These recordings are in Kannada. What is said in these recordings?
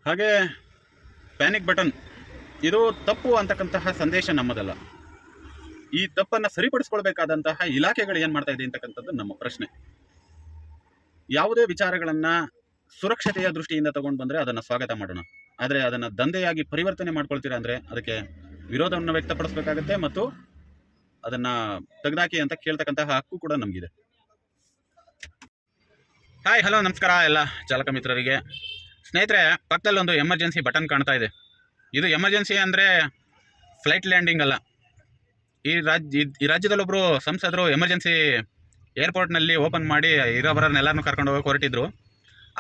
ಹಾಗೆ ಪ್ಯಾನಿಕ್ ಬಟನ್ ಇದು ತಪ್ಪು ಅಂತಕ್ಕಂತಹ ಸಂದೇಶ ನಮ್ಮದಲ್ಲ. ಈ ತಪ್ಪನ್ನು ಸರಿಪಡಿಸ್ಕೊಳ್ಬೇಕಾದಂತಹ ಇಲಾಖೆಗಳು ಏನು ಮಾಡ್ತಾ ಇದೆ ಅಂತಕ್ಕಂಥದ್ದು ನಮ್ಮ ಪ್ರಶ್ನೆ. ಯಾವುದೇ ವಿಚಾರಗಳನ್ನು ಸುರಕ್ಷತೆಯ ದೃಷ್ಟಿಯಿಂದ ತಗೊಂಡು ಬಂದರೆ ಅದನ್ನು ಸ್ವಾಗತ ಮಾಡೋಣ. ಆದರೆ ಅದನ್ನು ದಂಧೆಯಾಗಿ ಪರಿವರ್ತನೆ ಮಾಡ್ಕೊಳ್ತೀರಾ ಅಂದರೆ ಅದಕ್ಕೆ ವಿರೋಧವನ್ನು ವ್ಯಕ್ತಪಡಿಸಬೇಕಾಗತ್ತೆ ಮತ್ತು ಅದನ್ನು ತೆಗೆದಾಕಿ ಅಂತ ಕೇಳ್ತಕ್ಕಂತಹ ಹಕ್ಕು ಕೂಡ ನಮಗಿದೆ. ಹಾಯ್, ಹಲೋ, ನಮಸ್ಕಾರ ಎಲ್ಲ ಚಾಲಕ ಮಿತ್ರರಿಗೆ. ಸ್ನೇಹಿತರೆ, ಪಕ್ಕದಲ್ಲಿ ಒಂದು ಎಮರ್ಜೆನ್ಸಿ ಬಟನ್ ಕಾಣ್ತಾ ಇದೆ. ಇದು ಎಮರ್ಜೆನ್ಸಿ ಅಂದರೆ ಫ್ಲೈಟ್ ಲ್ಯಾಂಡಿಂಗ್ ಅಲ್ಲ. ಈ ರಾಜ್ಯದಲ್ಲೊಬ್ಬರು ಸಂಸದರು ಎಮರ್ಜೆನ್ಸಿ ಏರ್ಪೋರ್ಟ್ನಲ್ಲಿ ಓಪನ್ ಮಾಡಿ ಇರೋಬರನ್ನೆಲ್ಲರನ್ನೂ ಕರ್ಕೊಂಡು ಹೋಗಿ ಹೊರಟಿದ್ರು.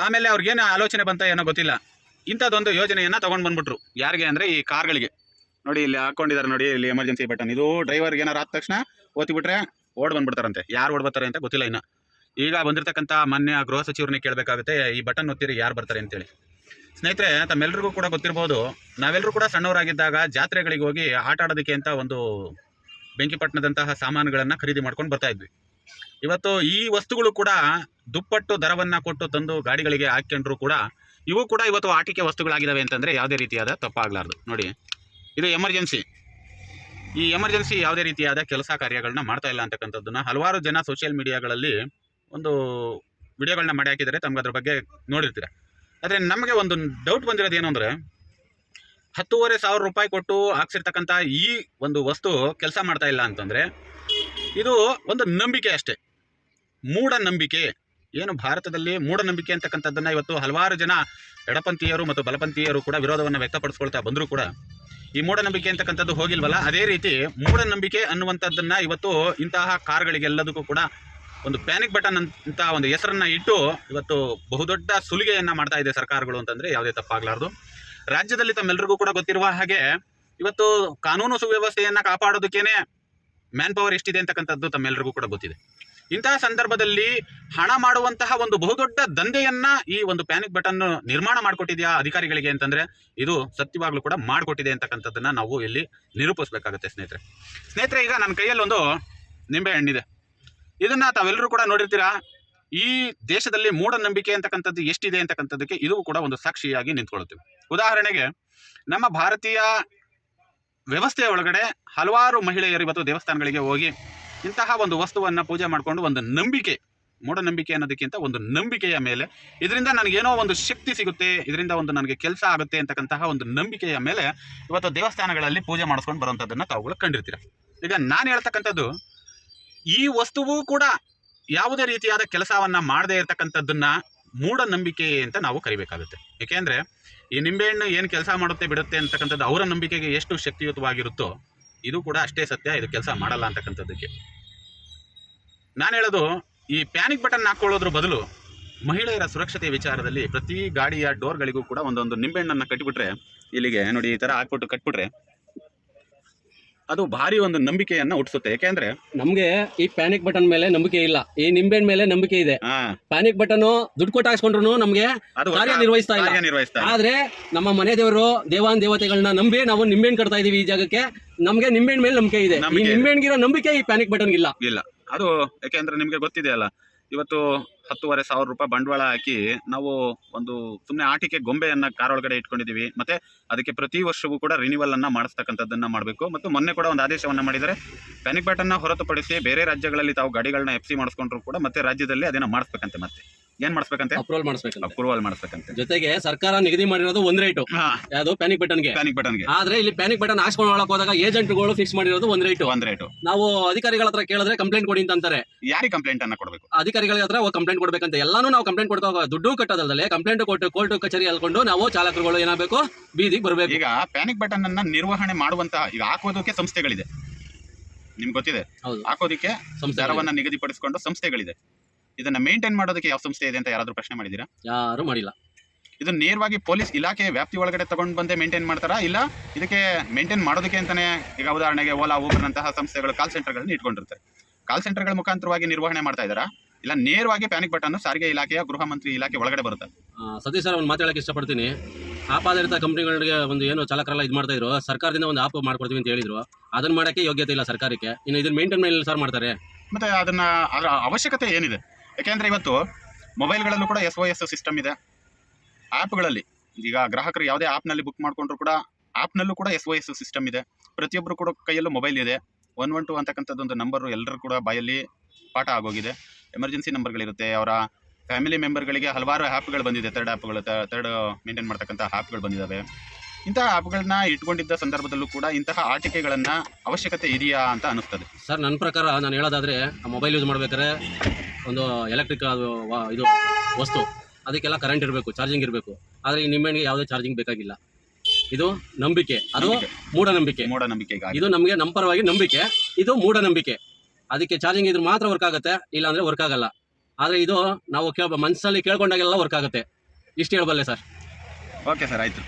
ಆಮೇಲೆ ಅವ್ರಿಗೇನು ಆಲೋಚನೆ ಬಂತ ಏನೋ ಗೊತ್ತಿಲ್ಲ, ಇಂಥದ್ದೊಂದು ಯೋಜನೆಯನ್ನು ತೊಗೊಂಡು ಬಂದ್ಬಿಟ್ರು. ಯಾರಿಗೆ ಅಂದರೆ ಈ ಕಾರ್ಗಳಿಗೆ. ನೋಡಿ, ಇಲ್ಲಿ ಹಾಕ್ಕೊಂಡಿದ್ದಾರೆ ನೋಡಿ, ಇಲ್ಲಿ ಎಮರ್ಜೆನ್ಸಿ ಬಟನ್. ಇದು ಡ್ರೈವರ್ಗೆ ಏನಾರು ಆದ ತಕ್ಷಣ ಒತ್ತಿಬಿಟ್ರೆ ಓಡ್ ಬಂದ್ಬಿಡ್ತಾರಂತೆ. ಯಾರು ಓಡ್ ಬರ್ತಾರೆ ಅಂತ ಗೊತ್ತಿಲ್ಲ ಇನ್ನು. ಈಗ ಬಂದಿರತಕ್ಕಂಥ ಮಾನ್ಯ ಗೃಹ ಸಚಿವರನ್ನೇ ಕೇಳಬೇಕಾಗುತ್ತೆ, ಈ ಬಟನ್ ಒತ್ತಿರಿ ಯಾರು ಬರ್ತಾರೆ ಅಂತೇಳಿ. ಸ್ನೇಹಿತರೆ, ತಮ್ಮೆಲ್ಲರಿಗೂ ಕೂಡ ಗೊತ್ತಿರ್ಬೋದು, ನಾವೆಲ್ಲರೂ ಕೂಡ ಸಣ್ಣವರಾಗಿದ್ದಾಗ ಜಾತ್ರೆಗಳಿಗೆ ಹೋಗಿ ಆಟ ಆಡೋದಕ್ಕೆ ಅಂತ ಒಂದು ಬೆಂಕಿಪಟ್ಟಣದಂತಹ ಸಾಮಾನುಗಳನ್ನು ಖರೀದಿ ಮಾಡ್ಕೊಂಡು ಬರ್ತಾ ಇದ್ವಿ. ಇವತ್ತು ಈ ವಸ್ತುಗಳು ಕೂಡ ದುಪ್ಪಟ್ಟು ದರವನ್ನು ಕೊಟ್ಟು ತಂದು ಗಾಡಿಗಳಿಗೆ ಹಾಕ್ಕೊಂಡ್ರು ಕೂಡ ಇವು ಕೂಡ ಇವತ್ತು ಆಟಿಕೆ ವಸ್ತುಗಳಾಗಿದ್ದಾವೆ ಅಂತಂದರೆ ಯಾವುದೇ ರೀತಿಯಾದ ತಪ್ಪಾಗಲಾರ್ದು. ನೋಡಿ, ಇದು ಎಮರ್ಜೆನ್ಸಿ. ಈ ಎಮರ್ಜೆನ್ಸಿ ಯಾವುದೇ ರೀತಿಯಾದ ಕೆಲಸ ಕಾರ್ಯಗಳನ್ನ ಮಾಡ್ತಾ ಇಲ್ಲ ಅಂತಕ್ಕಂಥದ್ದನ್ನು ಹಲವಾರು ಜನ ಸೋಷಿಯಲ್ ಮೀಡಿಯಾಗಳಲ್ಲಿ ಒಂದು ವಿಡಿಯೋಗಳನ್ನ ಮಾಡಿ ಹಾಕಿದರೆ ತಮ್ಗೆ ಅದ್ರ ಬಗ್ಗೆ ನೋಡಿರ್ತೀರ. ಆದರೆ ನಮಗೆ ಒಂದು ಡೌಟ್ ಬಂದಿರೋದು ಏನು ಅಂದರೆ, 10,500 ರೂಪಾಯಿ ಕೊಟ್ಟು ಹಾಕ್ಸಿರ್ತಕ್ಕಂಥ ಈ ಒಂದು ವಸ್ತು ಕೆಲಸ ಮಾಡ್ತಾ ಇಲ್ಲ ಅಂತಂದರೆ ಇದು ಒಂದು ನಂಬಿಕೆ ಅಷ್ಟೇ, ಮೂಢನಂಬಿಕೆ. ಏನು ಭಾರತದಲ್ಲಿ ಮೂಢನಂಬಿಕೆ ಅಂತಕ್ಕಂಥದ್ದನ್ನು ಇವತ್ತು ಹಲವಾರು ಜನ ಎಡಪಂಥೀಯರು ಮತ್ತು ಬಲಪಂಥೀಯರು ಕೂಡ ವಿರೋಧವನ್ನು ವ್ಯಕ್ತಪಡಿಸ್ಕೊಳ್ತಾ ಬಂದರೂ ಕೂಡ ಈ ಮೂಢನಂಬಿಕೆ ಅಂತಕ್ಕಂಥದ್ದು ಹೋಗಿಲ್ವಲ್ಲ. ಅದೇ ರೀತಿ ಮೂಢನಂಬಿಕೆ ಅನ್ನುವಂಥದ್ದನ್ನು ಇವತ್ತು ಇಂತಹ ಕಾರ್ಗಳಿಗೆಲ್ಲದಕ್ಕೂ ಕೂಡ ಒಂದು ಪ್ಯಾನಿಕ್ ಬಟನ್ ಅಂತ ಒಂದು ಹೆಸರನ್ನು ಇಟ್ಟು ಇವತ್ತು ಬಹುದೊಡ್ಡ ಸುಲಿಗೆಯನ್ನು ಮಾಡ್ತಾ ಇದೆ ಸರ್ಕಾರಗಳು ಅಂತಂದರೆ ಯಾವುದೇ ತಪ್ಪಾಗಲಾರ್ದು. ರಾಜ್ಯದಲ್ಲಿ ತಮ್ಮೆಲ್ಲರಿಗೂ ಕೂಡ ಗೊತ್ತಿರುವ ಹಾಗೆ ಇವತ್ತು ಕಾನೂನು ಸುವ್ಯವಸ್ಥೆಯನ್ನು ಕಾಪಾಡೋದಕ್ಕೇನೆ ಮ್ಯಾನ್ ಪವರ್ ಎಷ್ಟಿದೆ ಅಂತಕ್ಕಂಥದ್ದು ತಮ್ಮೆಲ್ಲರಿಗೂ ಕೂಡ ಗೊತ್ತಿದೆ. ಇಂತಹ ಸಂದರ್ಭದಲ್ಲಿ ಹಣ ಮಾಡುವಂತಹ ಒಂದು ಬಹುದೊಡ್ಡ ದಂಧೆಯನ್ನು ಈ ಒಂದು ಪ್ಯಾನಿಕ್ ಬಟನ್ ನಿರ್ಮಾಣ ಮಾಡಿಕೊಟ್ಟಿದೆಯಾ ಅಧಿಕಾರಿಗಳಿಗೆ ಅಂತಂದರೆ ಇದು ಸತ್ಯವಾಗ್ಲೂ ಕೂಡ ಮಾಡಿಕೊಟ್ಟಿದೆ ಅಂತಕ್ಕಂಥದ್ದನ್ನು ನಾವು ಇಲ್ಲಿ ನಿರೂಪಿಸಬೇಕಾಗುತ್ತೆ. ಸ್ನೇಹಿತರೆ, ಈಗ ನನ್ನ ಕೈಯಲ್ಲಿ ಒಂದು ನಿಂಬೆ ಹಣ್ಣಿದೆ. ಇದನ್ನು ತಾವೆಲ್ಲರೂ ಕೂಡ ನೋಡಿರ್ತೀರಾ. ಈ ದೇಶದಲ್ಲಿ ಮೂಢನಂಬಿಕೆ ಅಂತಕ್ಕಂಥದ್ದು ಎಷ್ಟಿದೆ ಅಂತಕ್ಕಂಥದ್ದಕ್ಕೆ ಇದು ಕೂಡ ಒಂದು ಸಾಕ್ಷಿಯಾಗಿ ನಿಂತ್ಕೊಳ್ಳುತ್ತೇವೆ. ಉದಾಹರಣೆಗೆ, ನಮ್ಮ ಭಾರತೀಯ ವ್ಯವಸ್ಥೆಯ ಒಳಗಡೆ ಹಲವಾರು ಮಹಿಳೆಯರು ಇವತ್ತು ದೇವಸ್ಥಾನಗಳಿಗೆ ಹೋಗಿ ಇಂತಹ ಒಂದು ವಸ್ತುವನ್ನು ಪೂಜೆ ಮಾಡಿಕೊಂಡು ಒಂದು ನಂಬಿಕೆ, ಮೂಢನಂಬಿಕೆ ಅನ್ನೋದಕ್ಕಿಂತ ಒಂದು ನಂಬಿಕೆಯ ಮೇಲೆ, ಇದರಿಂದ ನನಗೇನೋ ಒಂದು ಶಕ್ತಿ ಸಿಗುತ್ತೆ, ಇದರಿಂದ ಒಂದು ನನಗೆ ಕೆಲಸ ಆಗುತ್ತೆ ಅಂತಕ್ಕಂತಹ ಒಂದು ನಂಬಿಕೆಯ ಮೇಲೆ ಇವತ್ತು ದೇವಸ್ಥಾನಗಳಲ್ಲಿ ಪೂಜೆ ಮಾಡಿಸ್ಕೊಂಡು ಬರುವಂಥದ್ದನ್ನು ತಾವುಗಳು ಕಂಡಿರ್ತೀರ. ಈಗ ನಾನು ಹೇಳ್ತಕ್ಕಂಥದ್ದು, ಈ ವಸ್ತುವು ಕೂಡ ಯಾವುದೇ ರೀತಿಯಾದ ಕೆಲಸವನ್ನು ಮಾಡದೇ ಇರತಕ್ಕಂಥದ್ದನ್ನು ಮೂಢನಂಬಿಕೆ ಅಂತ ನಾವು ಕರಿಬೇಕಾಗುತ್ತೆ. ಏಕೆಂದರೆ ಈ ನಿಂಬೆಹಣ್ಣು ಏನು ಕೆಲಸ ಮಾಡುತ್ತೆ ಬಿಡುತ್ತೆ ಅಂತಕ್ಕಂಥದ್ದು ಅವರ ನಂಬಿಕೆಗೆ ಎಷ್ಟು ಶಕ್ತಿಯುತವಾಗಿರುತ್ತೋ ಇದು ಕೂಡ ಅಷ್ಟೇ ಸತ್ಯ, ಇದು ಕೆಲಸ ಮಾಡಲ್ಲ ಅಂತಕ್ಕಂಥದ್ದಕ್ಕೆ. ನಾನು ಹೇಳೋದು, ಈ ಪ್ಯಾನಿಕ್ ಬಟನ್ ಹಾಕ್ಕೊಳ್ಳೋದ್ರ ಬದಲು ಮಹಿಳೆಯರ ಸುರಕ್ಷತೆ ವಿಚಾರದಲ್ಲಿ ಪ್ರತಿ ಗಾಡಿಯ ಡೋರ್ಗಳಿಗೂ ಕೂಡ ಒಂದೊಂದು ನಿಂಬೆಹಣ್ಣನ್ನು ಕಟ್ಟಿಬಿಟ್ರೆ, ಇಲ್ಲಿಗೆ ನೋಡಿ ಈ ಥರ ಹಾಕ್ಬಿಟ್ಟು ಕಟ್ಬಿಟ್ರೆ ಅದು ಭಾರಿ ಒಂದು ನಂಬಿಕೆಯನ್ನ ಹುಟ್ಟಿಸುತ್ತೆ. ಯಾಕೆಂದ್ರೆ ನಮ್ಗೆ ಈ ಪ್ಯಾನಿಕ್ ಬಟನ್ ಮೇಲೆ ನಂಬಿಕೆ ಇಲ್ಲ, ಈ ನಿಂಬೆಹಣ್ಣು ಮೇಲೆ ನಂಬಿಕೆ ಇದೆ. ಪ್ಯಾನಿಕ್ ಬಟನ್ ದುಡ್ಡು ಕೊಟ್ಟು ಹಾಕ್ಸ್ಕೊಂಡ್ರು ನಮ್ಗೆ ಕಾರ್ಯ ನಿರ್ವಹಿಸ್ತಾ ಇಲ್ಲ. ಆದ್ರೆ ನಮ್ಮ ಮನೆ ದೇವರು ದೇವಾನ್ ದೇವತೆಗಳನ್ನ ನಂಬಿ ನಾವು ನಿಂಬೆಹಣ್ಣು ಕಟ್ತಾ ಇದೀವಿ ಈ ಜಾಗಕ್ಕೆ. ನಮ್ಗೆ ನಿಂಬೆಹಣ್ಣು ಮೇಲೆ ನಂಬಿಕೆ ಇದೆ. ಈ ನಿಂಬೆಹಣ್ಣಿಗಿರೋ ನಂಬಿಕೆ ಈ ಪ್ಯಾನಿಕ್ ಬಟನ್ ಇಲ್ಲ. ಅದು ಯಾಕೆಂದ್ರೆ ನಿಮ್ಗೆ ಗೊತ್ತಿದೆ ಅಲ್ಲ, ಇವತ್ತು 10,500 ರೂಪಾಯಿ ಬಂಡವಾಳ ಹಾಕಿ ನಾವು ಒಂದು ಸುಮ್ಮನೆ ಆಟಿಕೆ ಗೊಂಬೆಯನ್ನ ಕಾರೊಳಗಡೆ ಇಟ್ಕೊಂಡಿದೀವಿ. ಮತ್ತೆ ಅದಕ್ಕೆ ಪ್ರತಿ ವರ್ಷವೂ ಕೂಡ ರಿನಿವಲ್ ಅನ್ನ ಮಾಡಿಸ್ತಕ್ಕಂಥದ್ದನ್ನ ಮಾಡಬೇಕು. ಮತ್ತು ಮೊನ್ನೆ ಕೂಡ ಒಂದು ಆದೇಶವನ್ನ ಮಾಡಿದರೆ ಪ್ಯಾನಿಕ್ ಬಟನ್ನ ಹೊರತುಪಡಿಸಿ ಬೇರೆ ರಾಜ್ಯಗಳಲ್ಲಿ ತಾವು ಗಾಡಿಗಳನ್ನ FC ಮಾಡಿಸ್ಕೊಂಡ್ರು ಕೂಡ ಮತ್ತೆ ರಾಜ್ಯದಲ್ಲಿ ಅದನ್ನ ಮಾಡಿಸ್ಬೇಕಂತೆ. ಮತ್ತೆ ಏನ್ ಮಾಡಿಸ್ಬೇಕಂತೆ? ಅಪ್ರೂವಲ್ ಮಾಡಿಸ್ಬೇಕಂತೆ. ಜೊತೆಗೆ ಸರ್ಕಾರ ನಿಗದಿ ಮಾಡಿರೋದು ಒಂದ್ ರೇಟು, ಯಾವುದು ಪ್ಯಾನಿಕ್ ಬಟನ್ಗೆ. ಆದ್ರೆ ಇಲ್ಲಿ ಪ್ಯಾನಿಕ್ ಬಟನ್ ಹಾಕ್ಸ್ಕೊಳ್ಳೋಕೆ ಹೋದಾಗ ಏಜೆಂಟ್ಗಳು ಫಿಕ್ಸ್ ಮಾಡಿರೋದು ಒಂದ್ ರೇಟು. ನಾವು ಅಧಿಕಾರಿಗಳ ಹತ್ರ ಕೇಳಿದ್ರೆ ಕಂಪ್ಲೇಂಟ್ ಕೊಡಿ ಅಂತಾರೆ. ಯಾರಿಗೆ ಕಂಪ್ಲೇಂಟ್ ಅನ್ನ ಕೊಡಬೇಕು? ಅಧಿಕಾರಿಗಳ ಹತ್ರ ಕಂಪ್ಲೇಂಟ್ ಕೊಡ್ಬೇಕಂತ. ಎಲ್ಲಾನು ನಾವು ಕಂಪ್ಲೇಂಟ್ ಕೊಡ್ತಾ ದುಡ್ಡು ಕಟ್ಟೋದಲ್ಲದೆ ಕಂಪ್ಲೇಂಟ್ ಕೊಟ್ಟು ಕೋರ್ಟ್ ಕಚೇರಿ ಅಲ್ಕೊಂಡು ನಾವು ಚಾಲಕರುಗಳು ಏನಾಗಬೇಕು, ಬೀದಿಗೆ ಬರಬೇಕು. ಈಗ ಪ್ಯಾನಿಕ್ ಬಟನ್ ಅನ್ನ ನಿರ್ವಹಣೆ ಮಾಡುವಂತಹ, ಈಗ ಹಾಕೋದಕ್ಕೆ ಸಂಸ್ಥೆಗಳಿದೆ, ನಿಮ್ಗೆ ಗೊತ್ತಿದೆ. ಹಾಕೋದಕ್ಕೆ ದರವನ್ನ ನಿಗದಿಪಡಿಸಿಕೊಂಡು ಸಂಸ್ಥೆಗಳಿದೆ. ಇದನ್ನ ಮೇಂಟೈನ್ ಮಾಡೋದಕ್ಕೆ ಯಾವ ಸಂಸ್ಥೆ ಇದೆ ಅಂತ ಯಾರಾದ್ರೂ ಪ್ರಶ್ನೆ ಮಾಡಿದೀರಾ? ಯಾರು ಮಾಡಿಲ್ಲ. ಇದು ನೇರವಾಗಿ ಪೊಲೀಸ್ ಇಲಾಖೆ ವ್ಯಾಪ್ತಿ ಒಳಗಡೆ ತಗೊಂಡು ಬಂದೇ ಮೇಂಟೈನ್ ಮಾಡ್ತಾರಾ, ಇಲ್ಲ ಇದಕ್ಕೆ ಮೇಂಟೈನ್ ಮಾಡೋದಕ್ಕೆ ಅಂತಾನೆ ಈಗ ಉದಾಹರಣೆಗೆ ಓಲಾ ಊಬರ್ ನಂತಹ ಸಂಸ್ಥೆಗಳು ಕಾಲ್ ಸೆಂಟರ್ಗಳನ್ನ ಇಟ್ಕೊಂಡಿರ್ತಾರೆ. ಕಾಲ್ ಸೆಂಟರ್ಗಳ ಮುಖಾಂತರವಾಗಿ ನಿರ್ವಹಣೆ ಮಾಡ್ತಾ ಇದ್ದಾರಾ, ಇಲ್ಲ ನೇರವಾಗಿ ಪ್ಯಾನಿಕ್ ಬಟನ್ ಸಾರಿಗೆ ಇಲಾಖೆಯ ಗೃಹ ಮಂತ್ರಿ ಇಲಾಖೆ ಒಳಗಡೆ ಬರುತ್ತೆ? ಸತೀಶ್ ಸರ್, ಒಂದು ಮಾತಾಡಕ್ಕೆ ಇಷ್ಟಪಡ್ತೀನಿ. ಆಪ್ ಆಧಾರಿತ ಕಂಪ್ನಿಗಳಿಗೆ ಒಂದು ಏನು ಚಾಲಕರೆಲ್ಲ ಇದು ಮಾಡ್ತಾ ಇದ್ರು, ಸರ್ಕಾರದಿಂದ ಒಂದು ಆಪ್ ಮಾಡ್ಕೊಡ್ತೀವಿ ಅಂತ ಹೇಳಿದ್ರು. ಅದನ್ನ ಮಾಡೋಕ್ಕೆ ಯೋಗ್ಯತೆ ಇಲ್ಲ ಸರ್ಕಾರಕ್ಕೆ. ಇನ್ನು ಇದನ್ನ ಮೇಂಟೈನ್ ಮೇಲೆ ಸರ್ ಮಾಡ್ತಾರೆ. ಮತ್ತೆ ಅದನ್ನ ಅವಶ್ಯಕತೆ ಏನಿದೆ? ಯಾಕೆಂದರೆ ಇವತ್ತು ಮೊಬೈಲ್ಗಳಲ್ಲೂ ಕೂಡ SOS ಸಿಸ್ಟಮ್ ಇದೆ, ಆ್ಯಪ್ಗಳಲ್ಲಿ ಈಗ ಗ್ರಾಹಕರು ಯಾವುದೇ ಆ್ಯಪ್ನಲ್ಲಿ ಬುಕ್ ಮಾಡ್ಕೊಂಡ್ರು ಕೂಡ ಆ್ಯಪ್ನಲ್ಲೂ ಕೂಡ SOS ಸಿಸ್ಟಮ್ ಇದೆ. ಪ್ರತಿಯೊಬ್ಬರು ಕೂಡ ಕೈಯಲ್ಲೂ ಮೊಬೈಲ್ ಇದೆ. 112 ಅಂತಕ್ಕಂಥದ್ದೊಂದು ನಂಬರು ಎಲ್ಲರೂ ಕೂಡ ಬಾಯಲ್ಲಿ ಪಾಠ ಆಗೋಗಿದೆ. ಎಮರ್ಜೆನ್ಸಿ ನಂಬರ್ಗಳಿರುತ್ತೆ. ಅವರ ಫ್ಯಾಮಿಲಿ ಮೆಂಬರ್ಗಳಿಗೆ ಹಲವಾರು ಆ್ಯಪ್ಗಳು ಬಂದಿದೆ. ಥರ್ಡ್ ಮೇಂಟೈನ್ ಮಾಡ್ತಕ್ಕಂಥ ಆ್ಯಪ್ಗಳು ಬಂದಿದ್ದಾವೆ. ಇಂತಹ ಆ್ಯಪ್ಗಳನ್ನ ಇಟ್ಕೊಂಡಿದ್ದ ಸಂದರ್ಭದಲ್ಲೂ ಕೂಡ ಇಂತಹ ಆಟಿಕೆಗಳನ್ನು ಅವಶ್ಯಕತೆ ಇದೆಯಾ ಅಂತ ಅನಿಸ್ತದೆ. ಸರ್ ನನ್ನ ಪ್ರಕಾರ ನಾನು ಹೇಳೋದಾದರೆ ಮೊಬೈಲ್ ಯೂಸ್ ಮಾಡ್ಬೇಕಾದ್ರೆ ಒಂದು ಎಲೆಕ್ಟ್ರಿಕ್ ಇದು ವಸ್ತು ಅದಕ್ಕೆಲ್ಲ ಕರೆಂಟ್ ಇರಬೇಕು, ಚಾರ್ಜಿಂಗ್ ಇರಬೇಕು. ಆದರೆ ಈ ನಿಂಬೆಹಣ್ಣಿಗೆ ಯಾವುದೇ ಚಾರ್ಜಿಂಗ್ ಬೇಕಾಗಿಲ್ಲ. ಇದು ನಂಬಿಕೆ, ಅದು ಮೂಢನಂಬಿಕೆ. ಇದು ನಮಗೆ ನಮ್ಮ ಪರವಾಗಿ ನಂಬಿಕೆ, ಇದು ಮೂಢನಂಬಿಕೆ. ಅದಕ್ಕೆ ಚಾರ್ಜಿಂಗ್ ಇದ್ರೆ ಮಾತ್ರ ವರ್ಕ್ ಆಗುತ್ತೆ, ಇಲ್ಲಾಂದರೆ ವರ್ಕ್ ಆಗಲ್ಲ. ಆದರೆ ಇದು ನಾವು ಮನಸ್ಸಲ್ಲಿ ಕೇಳ್ಕೊಂಡಾಗೆಲ್ಲ ವರ್ಕ್ ಆಗುತ್ತೆ. ಇಷ್ಟು ಹೇಳಬಲ್ಲೆ ಸರ್. ಓಕೆ ಸರ್, ಆಯಿತು.